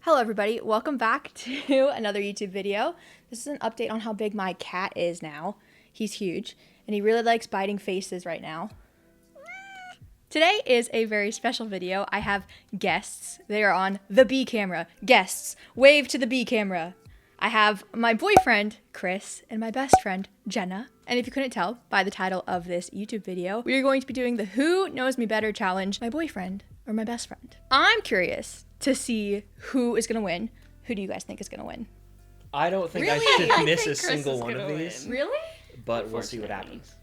Hello everybody, welcome back to another YouTube video. This is an update on how big my cat is now. He's huge, and he really likes biting faces right now. Today is a very special video. I have guests. They are on the B camera. Guests, wave to the B camera. I have my boyfriend, Chris, and my best friend, Jenna. And if you couldn't tell by the title of this YouTube video, we are going to be doing the Who Knows Me Better challenge, my boyfriend or my best friend. I'm curious to see who is gonna win. Who do you guys think is gonna win? I don't think Really? I should I miss think a Chris single is one gonna of these, win. Really? but we'll see what Unfortunately. happens.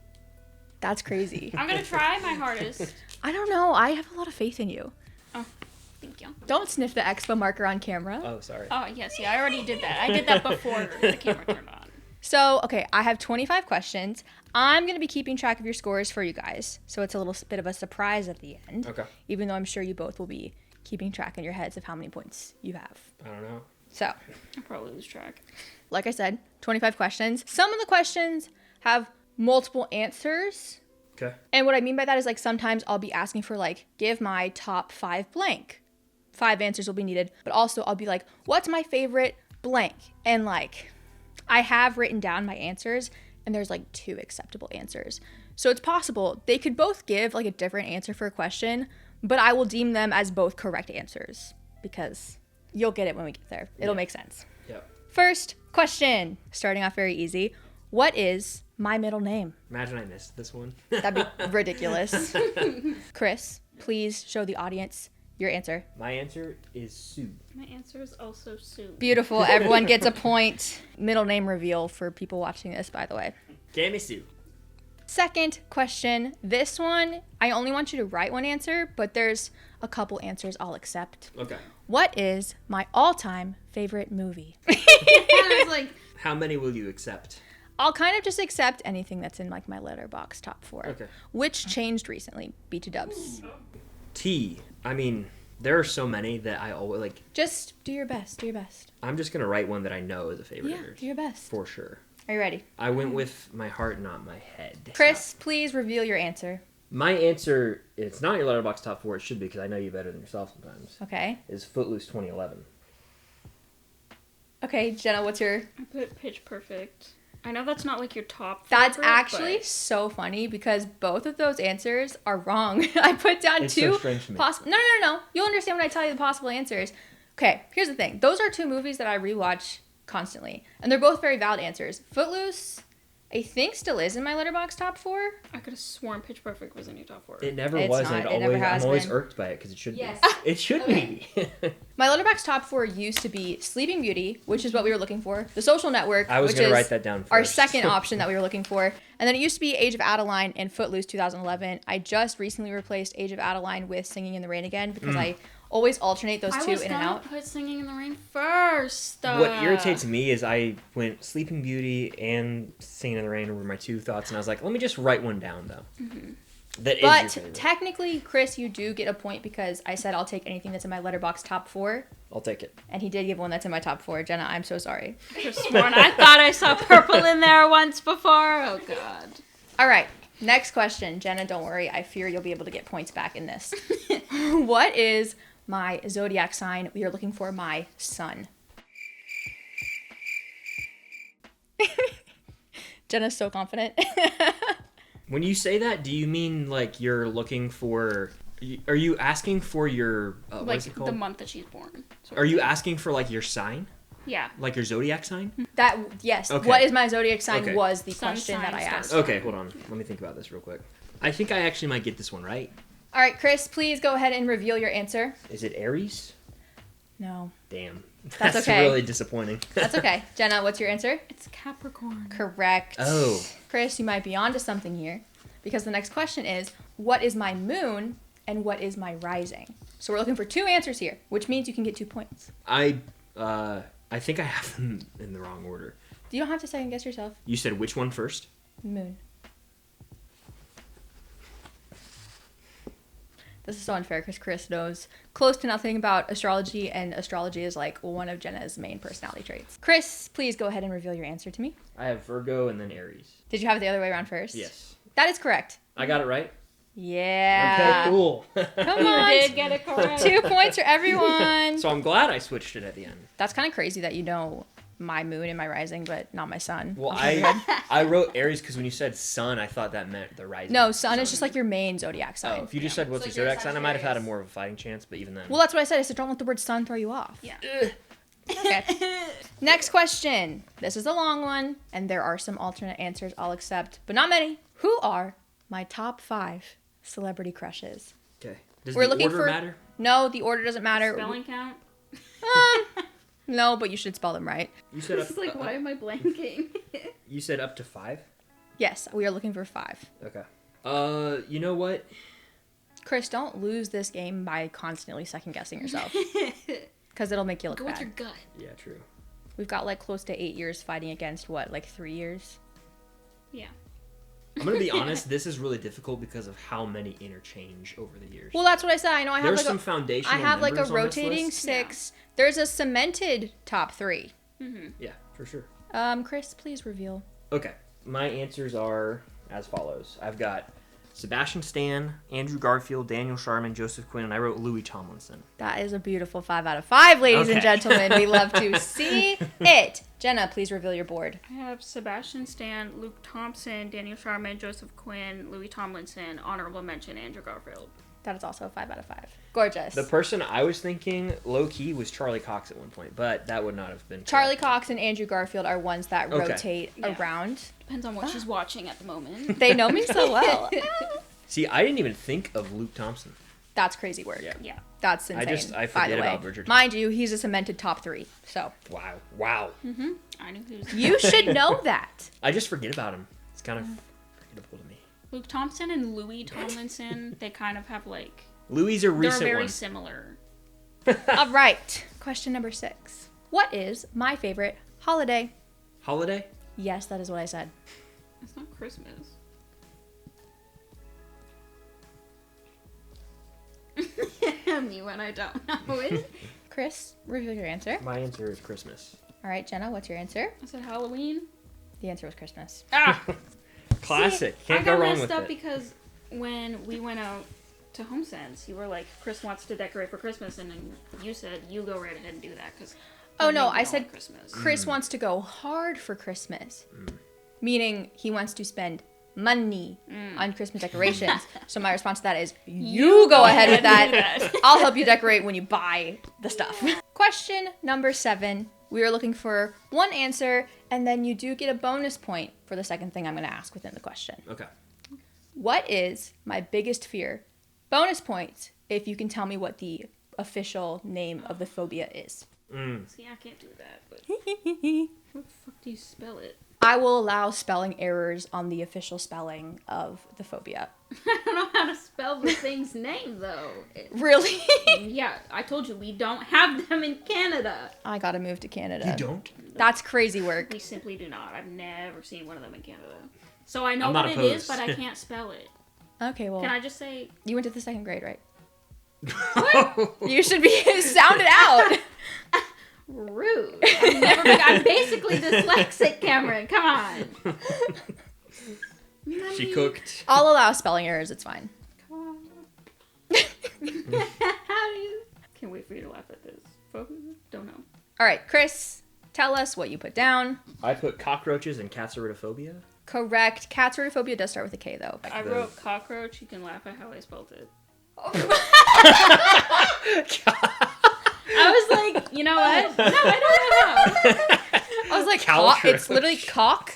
That's crazy. I'm gonna try my hardest. I don't know. I have a lot of faith in you. Oh, thank you. Don't sniff the expo marker on camera. Oh, sorry. Oh, yes, yeah, I already did that. I did that before the camera turned on. So, okay, I have 25 questions. I'm going to be keeping track of your scores for you guys. So it's a little bit of a surprise at the end. Okay. Even though I'm sure you both will be keeping track in your heads of how many points you have. I don't know. So, I'll probably lose track. like I said, 25 questions. Some of the questions have multiple answers. Okay. And what I mean by that is like sometimes I'll be asking for like, give my top 5 blank. 5 answers will be needed. But also I'll be like, what's my favorite blank? And like, I have written down my answers and there's like 2 acceptable answers. So it's possible they could both give like a different answer for a question, but I will deem them as both correct answers because you'll get it when we get there. It'll make sense. Yep. First question, starting off very easy. What is my middle name? Imagine I missed this one. That'd be ridiculous. Chris, please show the audience your answer. My answer is Sue. My answer is also Sue. Beautiful. Everyone gets a point. Middle name reveal for people watching this, by the way. Gammy Sue. Second question. This one, I only want you to write one answer, but there's a couple answers I'll accept. Okay. What is my all-time favorite movie? I was like, How many will you accept? I'll kind of just accept anything that's in like my letterbox top 4. Okay. Which changed recently. B2 dubs. T. I mean, there are so many that I always like. Just do your best. Do your best. I'm just gonna write one that I know is a favorite Yeah, of yours. do your best. For sure. Are you ready? I went with my heart, not my head. Chris, please reveal your answer. My answer, it's not your letterbox top 4. It should be because I know you better than yourself sometimes. Okay. Is Footloose 2011. Okay, Jenna, what's your... I put Pitch Perfect. I know that's not like your top That's favorite, actually but so funny because both of those answers are wrong. I put down It's 2 so strange to me. possible... No. You'll understand when I tell you the possible answers. Okay, here's the thing. Those are 2 movies that I rewatch constantly. And they're both very valid answers. Footloose, I think, still is in my letterbox top 4. I could have sworn Pitch Perfect was in your top 4. It never It's was, not. and It never has I'm always been. irked by it because it should Yes. be. It should be. My letterbox top 4 used to be Sleeping Beauty, which is what we were looking for. The Social Network, I was which gonna is write that down our first. second option that we were looking for. And then it used to be Age of Adeline and Footloose 2011. I just recently replaced Age of Adeline with Singing in the Rain again because I always alternate those I 2 was in and gonna out. put Singing in the Rain first. What irritates me is I went Sleeping Beauty and Singing in the Rain were my 2 thoughts, and I was like, let me just write one down, though. Mm-hmm. That is your But favorite. technically, Chris, you do get a point because I said I'll take anything that's in my letterbox top 4. I'll take it. And he did give one that's in my top 4. Jenna, I'm so sorry. I could have sworn I thought I saw purple in there once before. Oh, God. All right. Next question. Jenna, don't worry. I fear you'll be able to get points back in this. What is my zodiac sign? We are looking for my sun. Jenna's so confident. When you say that, do you mean like you're looking for... Are you asking for your... what Like is it called? the month that she's born. So- Are you asking for like your sign? Yeah. Like your zodiac sign? That, yes. Okay. What is my zodiac sign Okay. was the Sun question that sign I starts. asked. Okay, hold on. Let me think about this real quick. I think I actually might get this one right. All right, Chris, please go ahead and reveal your answer. Is it Aries? No. Damn. That's okay. really disappointing. That's okay. Jenna, what's your answer? It's Capricorn. Correct. Oh. Chris, you might be onto something here because the next question is, what is my moon and what is my rising? So we're looking for 2 answers here, which means you can get 2 points. I think I have them in the wrong order. You don't have to second guess yourself. You said which one first? Moon. This is so unfair because Chris knows close to nothing about astrology, and astrology is like one of Jenna's main personality traits. Chris, please go ahead and reveal your answer to me. I have Virgo and then Aries. Did you have it the other way around first? Yes. That is correct. I got it right? Yeah. Okay, cool. Come You on. did get it correct. 2 points for everyone. So I'm glad I switched it at the end. That's kind of crazy that you know my moon and my rising, but not my sun. Well, Also weird. I wrote Aries because when you said sun, I thought that meant the rising. No, sun is just like your main zodiac sign. Oh, if you just said what's It's your like zodiac you're sign, I might have had a Sagittarius. more of a fighting chance, but even then. Well, that's what I said. I said don't let the word sun throw you off. Yeah. Okay. Next question. This is a long one, and there are some alternate answers I'll accept, but not many. Who are my top 5 celebrity crushes? Okay. Does We're the looking order for- matter? No, the order doesn't matter. Spelling count? No, but you should spell them right. You said up. It's like, why am I blanking? You said up to 5. Yes, we are looking for 5. Okay. You know what? Chris, don't lose this game by constantly second guessing yourself, because it'll make you look Go with bad. your gut. Yeah, true. We've got like close to 8 years fighting against what, like 3 years? Yeah. I'm gonna be honest. This is really difficult because of how many interchange over the years. Well, that's what I said. I know I have There's like some I foundational. have like a members on this rotating list. 6. There's a cemented top 3. Yeah, for sure. Chris, please reveal. Okay, my answers are as follows. I've got Sebastian Stan, Andrew Garfield, Daniel Sharman, Joseph Quinn, and I wrote Louis Tomlinson. That is a beautiful 5 out of 5, ladies and Okay. gentlemen. We love to see it. Jenna, please reveal your board. I have Sebastian Stan, Luke Thompson, Daniel Sharman, Joseph Quinn, Louis Tomlinson, honorable mention, Andrew Garfield. That is also a 5 out of 5. Gorgeous. The person I was thinking low key was Charlie Cox at one point, but that would not have been Charlie correct. Cox and Andrew Garfield are ones that Okay. rotate Yeah. around. Depends on what she's watching at the moment. They know me so well. See, I didn't even think of Luke Thompson. That's crazy work. Yeah. Yeah. That's insane. I by forget the way. about Bridgerton. Mind you, he's a cemented top 3. So Wow. I knew who was you should know that. I just forget about him. It's kind of forgettable to me. Luke Thompson and Louis Tomlinson, they kind of have like Louis is a they're recent very one. similar. All right. Question number 6. What is my favorite holiday? Holiday? Yes, that is what I said. It's not Christmas. Me when I don't know it. Chris, reveal your answer. My answer is Christmas. All right, Jenna, what's your answer? I said Halloween. The answer was Christmas. Ah, Classic. I Can't go got wrong messed with up it. because when we went out to HomeSense, you were like, Chris wants to decorate for Christmas, and then you said you go right ahead and do that because. Oh, no, I said Christmas. Chris wants to go hard for Christmas, meaning he wants to spend money on Christmas decorations. So my response to that is, you go ahead with that. I'll help you decorate when you buy the stuff. Question number 7. We are looking for one answer, and then you do get a bonus point for the second thing I'm going to ask within the question. Okay. What is my biggest fear? Bonus points if you can tell me what the official name of the phobia is. See, I can't do that, but how the fuck do you spell it? I will allow spelling errors on the official spelling of the phobia. I don't know how to spell the thing's name though. Really? Yeah, I told you we don't have them in Canada. I gotta move to Canada. You don't? That's crazy work. We simply do not. I've never seen one of them in Canada. So I know I'm what not it is, opposed. but I can't spell it. Okay, well, Can I just say you went to the 2nd grade, right? You should be sounded out. rude? I'm basically dyslexic, Cameron. Come on. She cooked. I'll allow spelling errors. It's fine. How do you? Can't wait for you to laugh at this. Don't know. All right, Chris, tell us what you put down. I put cockroaches and catsauridophobia. Correct. Catsauridophobia does start with a K, though. I wrote cockroach. You can laugh at how I spelled it. I was like, you know what? No, I don't know. I was like, Cockroach. it's literally cock,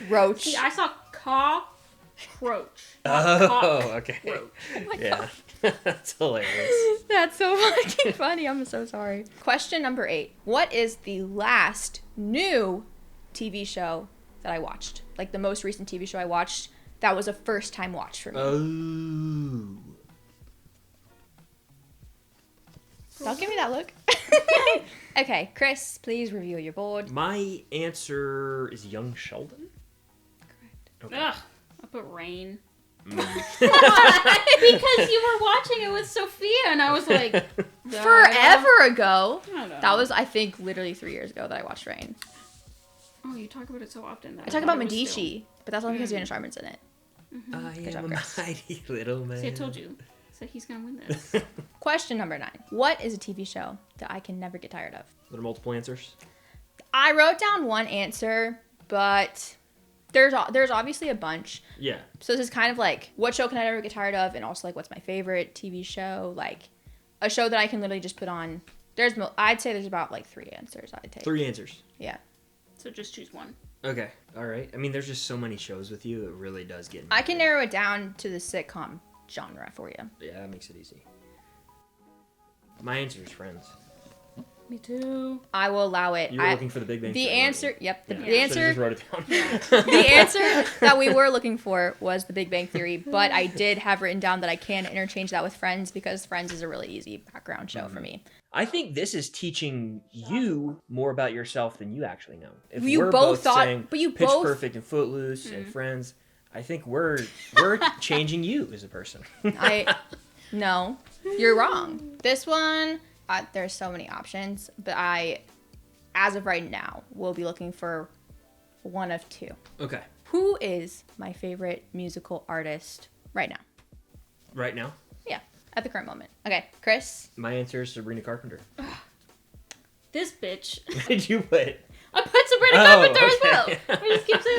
roach. See, I saw cockroach. Oh, okay. Cockroach. Yeah. That's hilarious. That's so fucking funny. I'm so sorry. Question number 8. What is the last new TV show that I watched? Like the most recent TV show I watched that was a first time watch for me. Oh. Don't give me that look. Okay, Chris, please review your board. My answer is Young Sheldon. Correct. Ugh, I put rain. Mm. Because you were watching it with Sophia, and I was like, Forever ago. I don't know. That was, I think, literally 3 years ago that I watched Rain. Oh, you talk about it so often. That I talk about thought it was Medici, but that's only because Dana Sharman's in it. I Good am job, a Chris. mighty little man. See, I told you. So he's gonna win this. Question number 9. What is a TV show that I can never get tired of? There are multiple answers. I wrote down one answer, but there's obviously a bunch. Yeah. So this is kind of like, what show can I never get tired of? And also, like, what's my favorite TV show? Like, a show that I can literally just put on. I'd say there's about, like, 3 answers I'd take. 3 answers. Yeah. So just choose one. Okay. All right. I mean, there's just so many shows with you. It really does get. I can narrow it down to the sitcom genre for you. Yeah, that makes it easy. My answer is Friends. Me too. I will allow it. You were looking for the Big Bang The Theory, answer, weren't you? yep. The Yeah. answer, So you just wrote it down. the answer that we were looking for was The Big Bang Theory, but I did have written down that I can interchange that with Friends because Friends is a really easy background show for me. I think this is teaching you more about yourself than you actually know. If You we're both thought- saying but you Pitch both- Perfect and Footloose and Friends, I think we're changing you as a person. No, you're wrong. This one, there's so many options, but as of right now, will be looking for one of 2. Okay. Who is my favorite musical artist right now? Right now, Yeah, at the current moment. Okay, Chris. my answer is Sabrina Carpenter. This bitch. What did you put? I put Sabrina Oh, Carpenter as well. okay. I just keep saying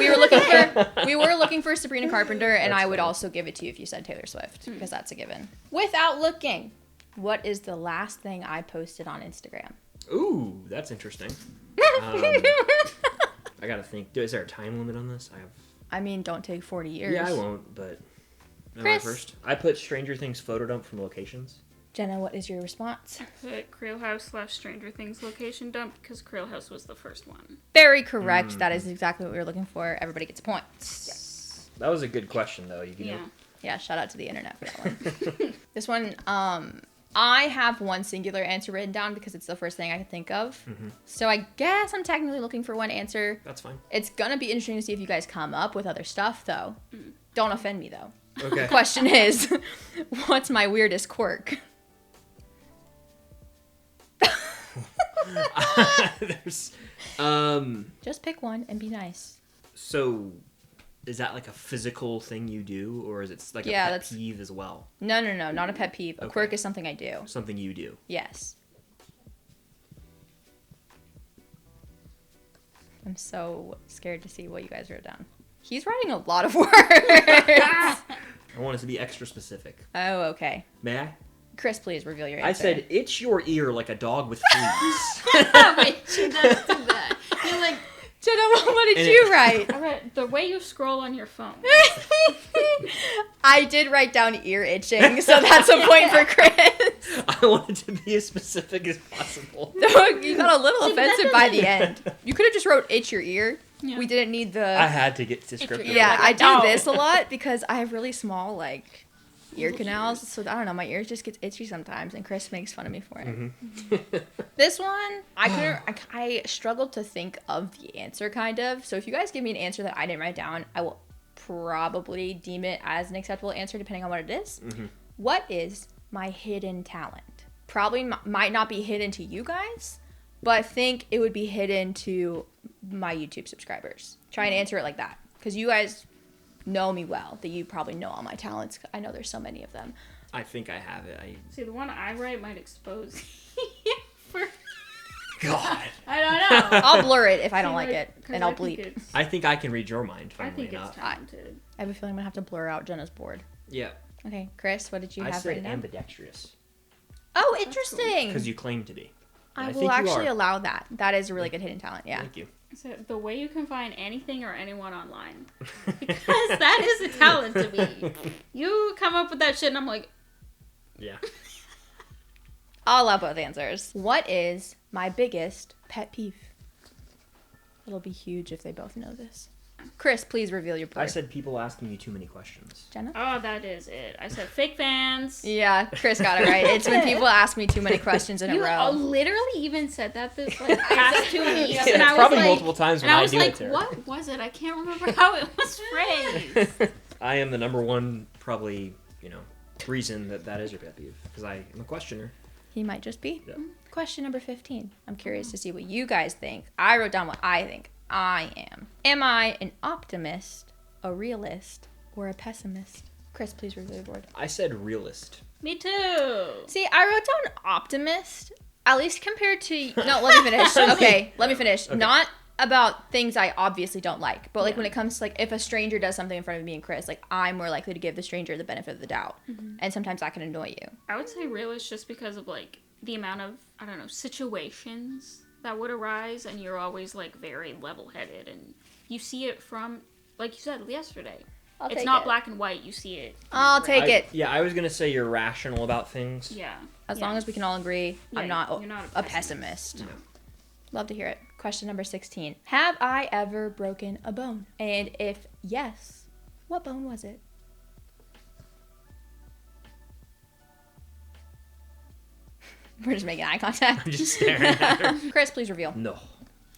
We were looking for Sabrina Carpenter, and That's I would funny. also give it to you if you said Taylor Swift, because that's a given. Without looking, what is the last thing I posted on Instagram? Ooh, that's interesting. I gotta think. Is there a time limit on this? I mean, don't take 40 years. Yeah, I won't. But am I Chris. first? I put Stranger Things photo dump from locations. Jenna, what is your response? Put Creel House / Stranger Things location dump because Creel House was the first one. Very correct. That is exactly what we were looking for. Everybody gets a point. Yes. That was a good question, though. You Yeah. know. Yeah, shout out to the internet for that one. This one, I have one singular answer written down because it's the first thing I could think of. So I guess I'm technically looking for one answer. That's fine. It's gonna be interesting to see if you guys come up with other stuff, though. Don't offend me, though. Okay. Question is, what's my weirdest quirk? There's, Just pick one and be nice. so is that like a physical thing you do, or is it like a Yeah, pet that's- peeve as well? No, not a pet peeve. A Okay. quirk is something I do. Something you do. Yes. I'm so scared to see what you guys wrote down. He's writing a lot of words. I want it to be extra specific. Oh, okay. May I? Chris, please reveal your I answer. said, itch your ear like a dog with fleas. Wait, she does do that. You're like, Jenna, what did And you it- write? all right, the way you scroll on your phone. I did write down ear itching, so that's a point for Chris. I wanted to be as specific as possible. You got a little See, but that offensive by the end. You could have just wrote itch your ear. Yeah. We didn't need the... I had to get descriptive. Yeah, Like a I do dog. this a lot because I have really small, like, ear canals. So, I don't know, my ears just get itchy sometimes, and Chris makes fun of me for it. This one, I struggled to think of the answer, kind of. So if you guys give me an answer that I didn't write down, I will probably deem it as an acceptable answer, depending on what it is. What is my hidden talent? Probably might not be hidden to you guys, but I think it would be hidden to my YouTube subscribers. Try and answer it like that, because you guys know me well, that you probably know all my talents. I know there's so many of them. I think I have it. See, the one I write might expose for... God. I don't know. I'll blur it if I don't See, like it, 'cause and I'll I think bleep. it's- I think I can read your mind. I Funnily think it's enough. talented. I have a feeling I'm gonna have to blur out Jenna's board. Yeah. Okay, Chris, what did you I have said written down? ambidextrous Oh, interesting. because you claim to be. I And will think you actually are. allow that. That is a really good hidden talent. Yeah. Thank you. So the way you can find anything or anyone online. Because that is a talent to me. You come up with that shit and I'm like, Yeah. I'll allow both answers. What is my biggest pet peeve? It'll be huge if they both know this. Chris, please reveal your board. I said people asking you too many questions. Jenna? oh, that is it. I said fake fans. Yeah, Chris got it right. It's when people ask me too many questions in You a row. literally even said that this like past 2 weeks. Yeah, and I was probably like, multiple times when and I I was do like, it, Tara. what was it? I can't remember how it was phrased. I am the number one, probably, reason that is your pet peeve. Because I am a questioner. He might just be. Yeah. Question number 15. I'm curious to see what you guys think. I wrote down what I think I am. Am I an optimist, a realist, or a pessimist? Chris, please review the board. I said realist. Me too. See, I wrote down optimist, at least compared to... No, let me finish. Okay, let me finish. Okay. Not about things I obviously don't like, but like Yeah. when it comes to like if a stranger does something in front of me and Chris, like I'm more likely to give the stranger the benefit of the doubt. And sometimes that can annoy you. I would say realist just because of like the amount of, I don't know, situations that would arise, and you're always like very level-headed, and you see it from, like you said yesterday. I'll It's take not it. black and white. You see it. I'll take it. Yeah, I was gonna say you're rational about things. Yeah. As Yeah. long as we can all agree, Yeah, I'm not, you're not a pessimist. No. Love to hear it. Question number 16. Have I ever broken a bone? And if yes, what bone was it? We're just making eye contact. I'm just staring at her. Chris, please reveal. No.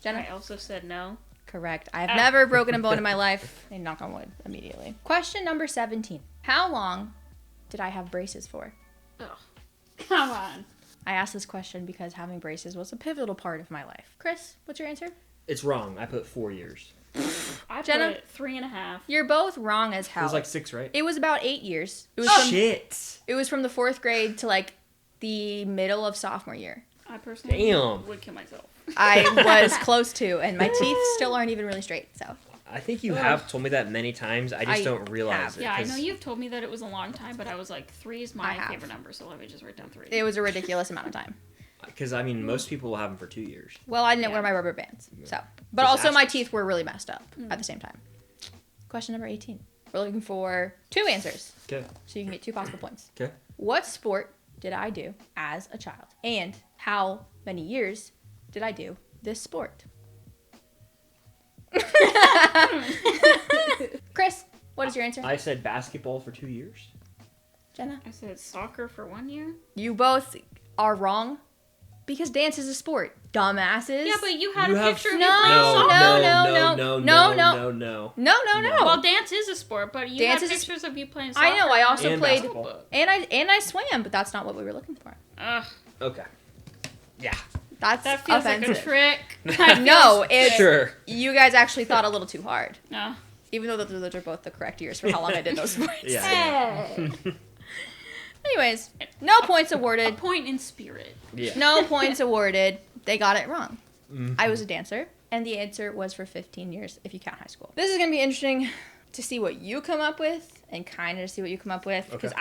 Jenna? I also said no. Correct. I have Ah. never broken a bone in my life. And knock on wood immediately. Question number 17. How long did I have braces for? Ugh. Come on. I asked this question because having braces was a pivotal part of my life. Chris, what's your answer? It's wrong. I put 4 years. I Jenna? put 3.5. You're both wrong as It hell. was like 6, right? It was about 8 years. It was Oh, from Shit. It was from the 4th grade to like the middle of sophomore year. I personally Damn. would kill myself. I was close to, and my teeth still aren't even really straight. So I think you Ugh. have told me that many times. I just I don't realize have. it. Yeah, I 'cause know you've told me that it was a long time, but I was like, 3 is I my have. favorite number, so let me just write down 3. it was a ridiculous amount of time. Because, I mean, most people will have them for 2 years. Well, I didn't Yeah. wear my rubber bands, so. But also my Disastrous. teeth were really messed up at the same time. Question number 18. We're looking for 2 answers, Okay. so you can get 2 possible points. Okay. What sport did I do as a child, and how many years did I do this sport? Chris, what is your answer? I said basketball for 2 years. Jenna? I said soccer for 1 year. You both are wrong because dance is a sport. Dumbasses. Yeah, but you had You a have- picture of No, you playing no, soccer. no, no. No. Well, dance is a sport, but you Dance had is a pictures of you playing soccer. I know, I also And played basketball. and I swam, but that's not what we were looking for. Ugh, Okay. Yeah. That's that feels offensive. like a trick. No, it's Sure. you guys actually thought a little too hard. No. Even though those are both the correct years for how long I did those sports. Yeah. Hey. Anyways, no points A awarded. point in spirit. Yeah. No points awarded. They got it wrong. Mhm. I was a dancer, and the answer was for 15 years if you count high school. This is going to be interesting to see what you come up with and kind of to see what you come up with because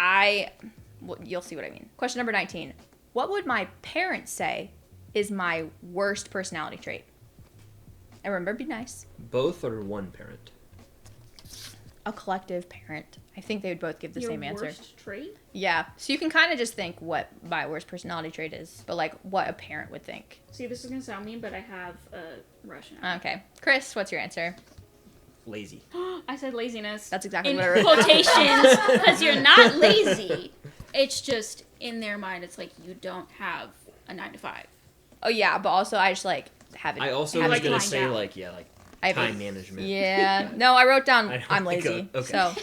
you'll see what I mean. Question number 19. What would my parents say is my worst personality trait? And remember, be nice. Both or one parent? A collective parent. I think they would both give the Your same answer. worst trait? Yeah. So you can kind of just think what my worst personality trait is, but like what a parent would think. See, this is gonna sound mean, but I have a Russian. Okay. Chris, what's your answer? Lazy. I said laziness. That's exactly in what I wrote down. quotations, because you're not lazy. It's just in their mind. It's like you don't have a 9 to 5. Oh yeah, but also I just like have it. I also have was it- gonna time say down. like I have time it- management. Yeah. No, I wrote down I don't I'm think lazy. okay. So,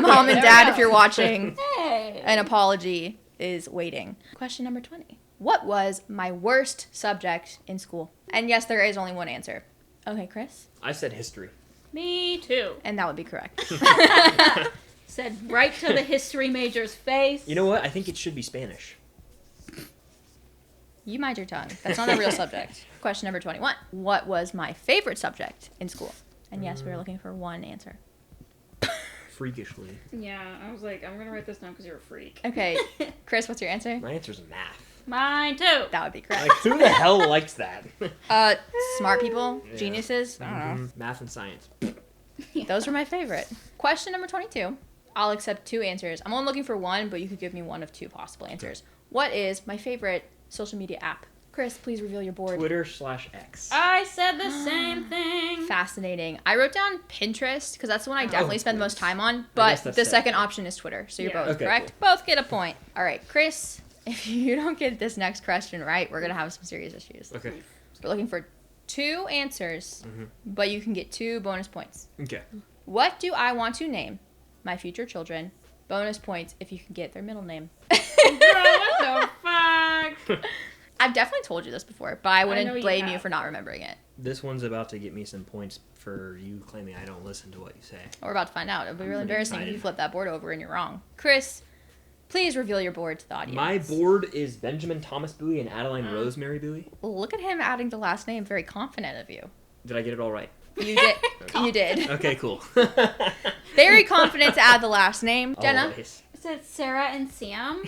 mom and There dad, we if go. you're watching, Hey. an apology is waiting. Question number 20. What was my worst subject in school? And yes, there is only one answer. Okay, Chris, I said history. Me too. and that would be correct. Said right to the history major's face. You know what? I think it should be Spanish. You mind your tongue. That's not a real subject. Question number 21. What was my favorite subject in school? And yes, we are looking for one answer. Freakishly. Yeah, I was like, I'm gonna write this down because you're a freak. Okay, Chris, what's your answer? My answer's math. Mine too. That would be correct. Like, who the hell likes that? Smart people, Yeah. geniuses. I don't know. Mhm. Math and science. Those were my favorite. Question number 22. I'll accept 2 answers. I'm only looking for one, but you could give me one of 2 possible answers. What is my favorite social media app? Chris, please reveal your board. Twitter/X. I said the same thing. Fascinating. I wrote down Pinterest because that's the one I definitely spend the most time on, guess but that's the second. second option is Twitter. So you're Yeah. both Okay, correct. Both get a point. All right, Chris, if you don't get this next question right, we're going to have some serious issues. Okay. We're looking for 2 answers, Mhm. but you can get 2 bonus points. Okay. What do I want to name my future children? Bonus points if you can get their middle name. Bro, what the fuck? I've definitely told you this before, but I know wouldn't you blame you have. for not remembering it. This one's about to get me some points for you claiming I don't listen to what you say. We're about to find out. It'll be really embarrassing if excited. you flip that board over and you're wrong. Chris, please reveal your board to the audience. My board is Benjamin Thomas Bowie and Adeline Rosemary Bowie. Look at him adding the last name. Very confident of you. Did I get it all right? You did. You did. Okay, cool. Very confident to add the last name. Jenna? Always. It said Sarah and Sam.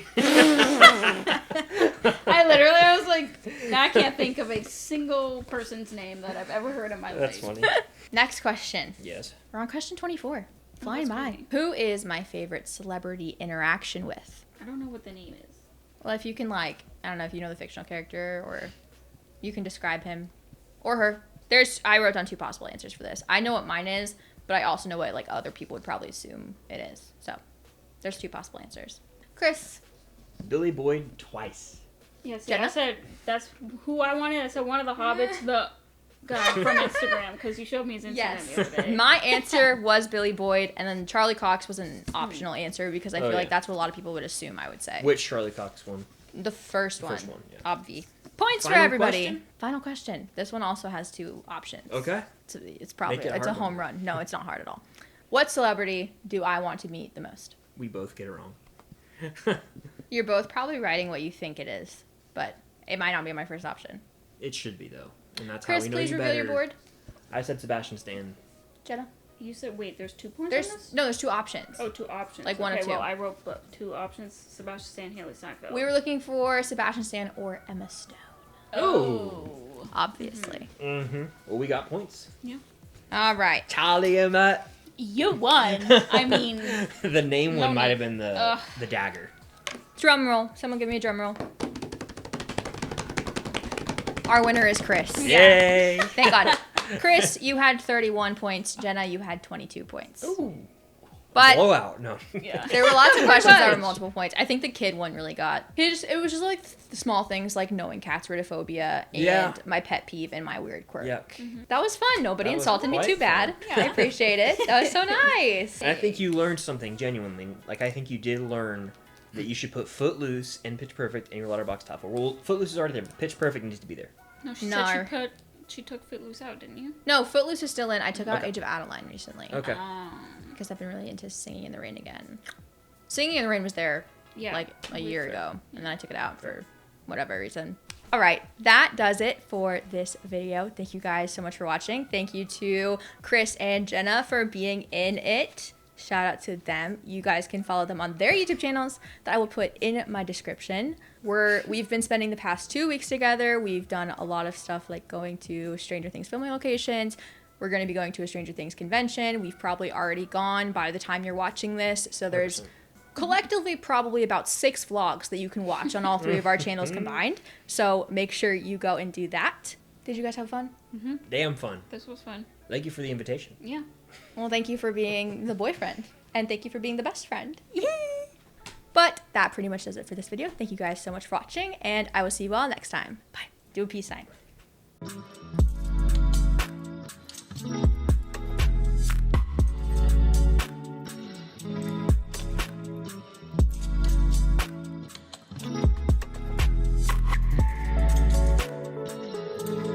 I literally was like, I can't think of a single person's name that I've ever heard in my That's life. funny. Next question. Yes. We're on question 24. Flying that's by. funny. Who is my favorite celebrity interaction with? I don't know what the name is. Well, if you can, like, I don't know if you know the fictional character, or you can describe him or her. I wrote down 2 possible answers for this. I know what mine is, but I also know what, like, other people would probably assume it is. So, there's 2 possible answers. Chris. Billy Boyd twice. Yes, Jenna? I said that's who I wanted. I said one of the hobbits, the guy from Instagram, because you showed me his Instagram the other day. My answer was Billy Boyd, and then Charlie Cox was an optional answer because I Oh, feel like yeah. that's what a lot of people would assume I would say. Which Charlie Cox one? The first one. first one, yeah. Obvi. Points for Final everybody. question? Final question. This one also has 2 options. Okay. It's probably Make it it's a hard home one. run. No, it's not hard at all. What celebrity do I want to meet the most? We both get it wrong. You're both probably writing what you think it is, but it might not be my first option. It should be, though. And that's Chris, how we know please you reveal better. your board. I said Sebastian Stan. Jenna? You said, wait, there's 2 points on this? There's 2 options. Oh, 2 options. Like one okay, of 2. well, I wrote 2 options. Sebastian Stan, Haley Steinfeld. We were looking for Sebastian Stan or Emma Stone, Oh. obviously. Mm-hmm. Well, we got points. All right. Charlie and Matt. You won. I mean, The name No one might need. have been the dagger. Drum roll. Someone give me a drum roll. Our winner is Chris. Yay! Thank God. Chris, you had 31 points. Jenna, you had 22 points. Ooh. But Blowout. No. yeah. there were lots of questions that were much. multiple points. I think the kid one really got. It was just like the small things like knowing cats rotophobia and Yeah. my pet peeve and my weird quirk. Yuck. That was fun. Nobody That was insulted me quite too bad. fun. I appreciate it. That was so nice. And I think you learned something genuinely. Like, I think you did learn that you should put Footloose and Pitch Perfect in your letterbox top 4. Well, Footloose is already there, but Pitch Perfect needs to be there. No, she No. said she took Footloose out, didn't you? No, Footloose is still in. I took out Okay. Age of Adeline recently. Okay. Because I've been really into Singing in the Rain again. Singing in the Rain was there Yeah. like a we year for- ago, and then I took it out for whatever reason. All right, that does it for this video. Thank you guys so much for watching. Thank you to Chris and Jenna for being in it. Shout out to them. You guys can follow them on their YouTube channels that I will put in my description. We've been spending the past 2 weeks together. We've done a lot of stuff like going to Stranger Things filming locations. We're going to be going to a Stranger Things convention. We've probably already gone by the time you're watching this. So there's 100%. collectively probably about 6 vlogs that you can watch on all 3 of our channels combined. So make sure you go and do that. Did you guys have fun? Damn fun. This was fun. Thank you for the invitation. Yeah. Well, thank you for being the boyfriend. And thank you for being the best friend. But that pretty much does it for this video. Thank you guys so much for watching. And I will see you all next time. Bye. Do a peace sign.